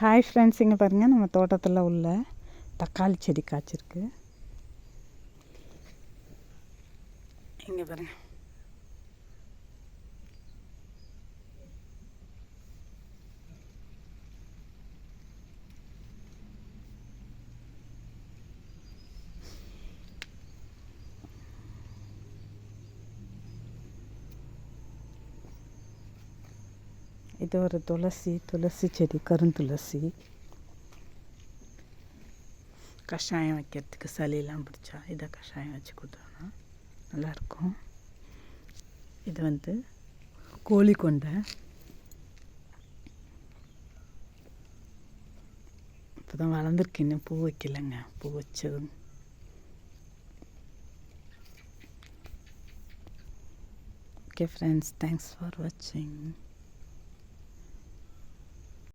Hi friends, இங்கே பாருங்கள் நம்ம தோட்டத்தில் உள்ள தக்காளி செடி காய்ச்சிருக்கு. இங்கே பாருங்கள், இது ஒரு துளசி செடி, கருந்துளசி. கஷாயம் வைக்கிறதுக்கு சளியெல்லாம் பிடிச்சா இதை கஷாயம் வச்சு கொடுத்தோன்னா நல்லாயிருக்கும். இது கோழி கொண்டை. இப்போ தான் வளர்ந்துருக்கு, இன்னும் பூ வைக்கலைங்க. பூ வச்சது. ஓகே ஃப்ரெண்ட்ஸ், தேங்க்ஸ் ஃபார் வாட்சிங்.